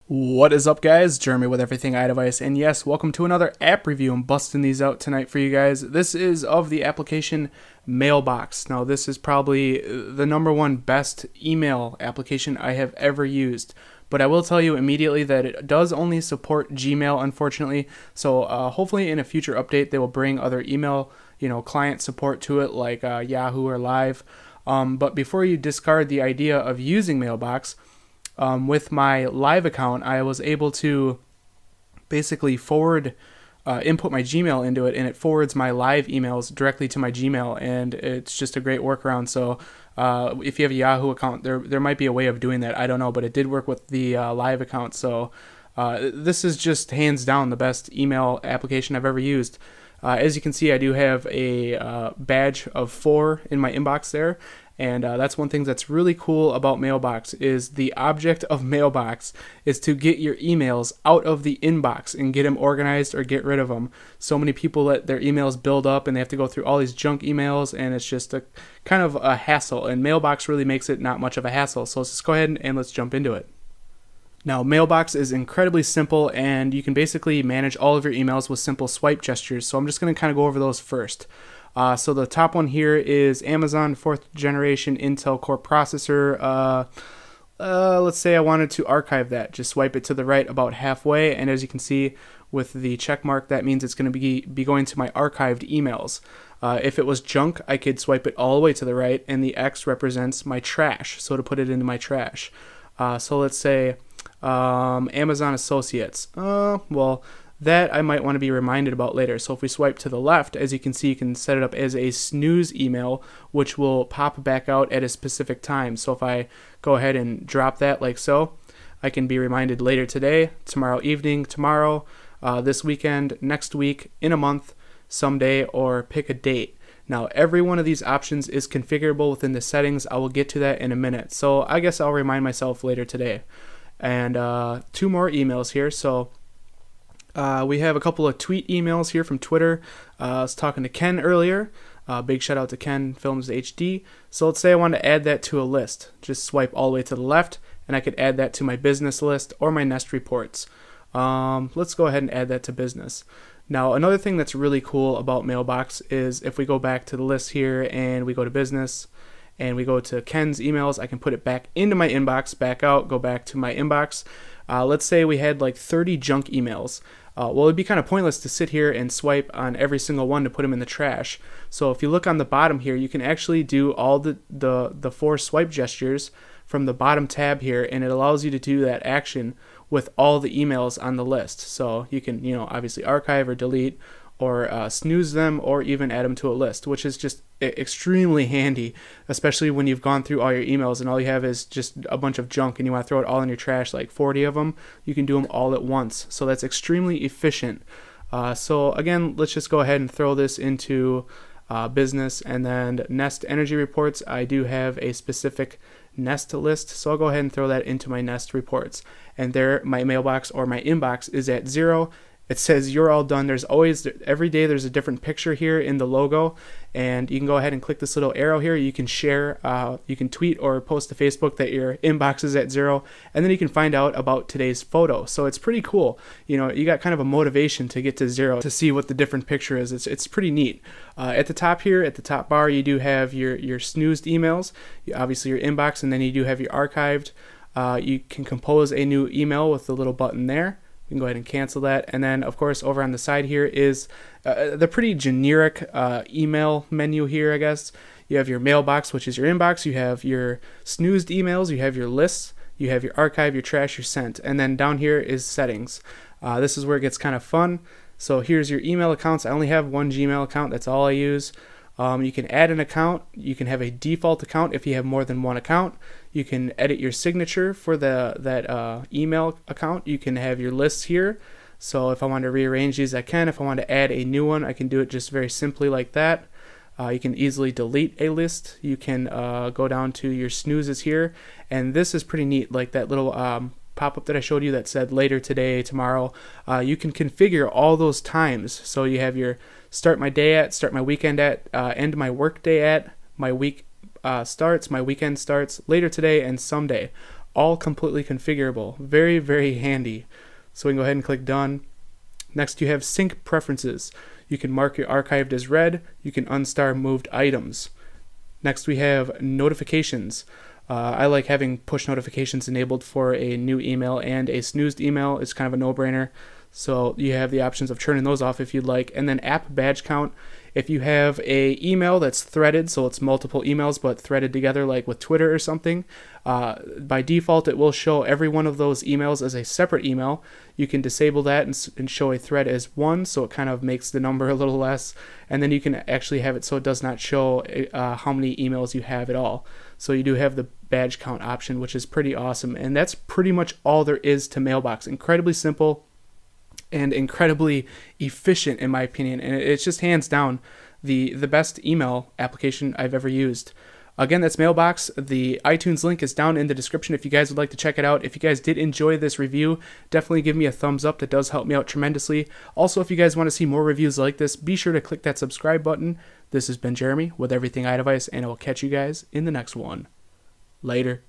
What is up, guys? Jeremy with Everything iDevice, and yes, welcome to another app review. I'm busting these out tonight for you guys. This is of the application Mailbox. Now, this is probably the #1 best email application I have ever used, but I will tell you immediately that it does only support Gmail, unfortunately. So hopefully in a future update they will bring other email, client support to it, like Yahoo or Live. But before you discard the idea of using Mailbox, with my Live account, I was able to basically input my Gmail into it, and it forwards my Live emails directly to my Gmail, and it's just a great workaround. So if you have a Yahoo account, there might be a way of doing that. I don't know, but it did work with the Live account. So this is just hands down the best email application I've ever used. As you can see, I do have a badge of 4 in my inbox there, and that's one thing that's really cool about Mailbox. Is the object of Mailbox is to get your emails out of the inbox and get them organized or get rid of them. So many people let their emails build up and they have to go through all these junk emails, and it's just a kind of a hassle, and Mailbox really makes it not much of a hassle. So let's just go ahead and let's jump into it. Now, Mailbox is incredibly simple, and you can basically manage all of your emails with simple swipe gestures. So I'm just going to kind of go over those first. So the top one here is Amazon 4th generation Intel Core processor. Let's say I wanted to archive that. Just swipe it to the right about halfway, and as you can see with the check mark, that means it's going to be going to my archived emails. If it was junk, I could swipe it all the way to the right, and the X represents my trash, so to put it into my trash. So let's say Amazon Associates. Well, that I might want to be reminded about later. So if we swipe to the left, as you can see, you can set it up as a snooze email, which will pop back out at a specific time. So if I go ahead and drop that like so, I can be reminded later today, tomorrow evening, tomorrow, this weekend, next week, in a month, someday, or pick a date. Now, every one of these options is configurable within the settings. I will get to that in a minute. So I guess I'll remind myself later today. And 2 more emails here. So we have a couple of tweet emails here from Twitter. I was talking to Ken earlier. Big shout out to Ken Films HD. So let's say I want to add that to a list. Just swipe all the way to the left, and I could add that to my business list or my Nest reports. Let's go ahead and add that to business. Now, another thing that's really cool about Mailbox is if we go back to the list here and we go to business and we go to Ken's emails, I can put it back into my inbox, back out, go back to my inbox. Let's say we had like 30 junk emails. Well, it'd be kind of pointless to sit here and swipe on every single one to put them in the trash. So if you look on the bottom here, you can actually do all the 4 swipe gestures from the bottom tab here, and it allows you to do that action with all the emails on the list. So you can, obviously archive or delete or snooze them, or even add them to a list, which is just extremely handy, especially when you've gone through all your emails and all you have is just a bunch of junk and you want to throw it all in your trash, like 40 of them. You can do them all at once. So that's extremely efficient. So again, let's just go ahead and throw this into business, and then Nest energy reports. I do have a specific Nest list, so I'll go ahead and throw that into my Nest reports. And there, my mailbox or my inbox is at 0. It says you're all done. There's always, every day there's a different picture here in the logo, and you can go ahead and click this little arrow here. You can share, you can tweet or post to Facebook that your inbox is at 0, and then you can find out about today's photo. So it's pretty cool. You got kind of a motivation to get to 0 to see what the different picture is. It's pretty neat. At the top here, at the top bar, you do have your snoozed emails, obviously your inbox, and then you do have your archived. You can compose a new email with the little button there. You can go ahead and cancel that. And then, of course, over on the side here is the pretty generic email menu here, I guess. You have your mailbox, which is your inbox. You have your snoozed emails. You have your lists. You have your archive, your trash, your sent. And then down here is settings. This is where it gets kind of fun. So here's your email accounts. I only have 1 Gmail account. That's all I use. You can add an account. You can have a default account if you have more than 1 account. You can edit your signature for that email account. You can have your lists here. So if I want to rearrange these, I can. If I want to add a new one, I can do it just very simply like that. You can easily delete a list. You can go down to your snoozes here. And this is pretty neat, like that little pop-up that I showed you that said later today, tomorrow. You can configure all those times. So you have your start my day at, start my weekend at, end my work day at, my week starts, my weekend starts, later today, and someday. all completely configurable. Very, very handy. So we can go ahead and click done. Next, you have sync preferences. You can mark your archived as read. You can unstar moved items. Next, we have notifications. I like having push notifications enabled for a new email and a snoozed email. It's kind of a no-brainer. So you have the options of turning those off if you'd like. And then app badge count. If you have a email that's threaded, so it's multiple emails but threaded together like with Twitter or something, by default it will show every one of those emails as a separate email. You can disable that and show a thread as one, so it kind of makes the number a little less. And then you can actually have it so it does not show how many emails you have at all. So you do have the badge count option, which is pretty awesome. And that's pretty much all there is to Mailbox. Incredibly simple and incredibly efficient in my opinion, and it's just hands down the best email application I've ever used. Again, that's Mailbox. The iTunes link is down in the description if you guys would like to check it out. If you guys did enjoy this review, definitely give me a thumbs up. That does help me out tremendously. Also, if you guys want to see more reviews like this, be sure to click that subscribe button. This has been Jeremy with Everything iDevice, and I will catch you guys in the next one. Later.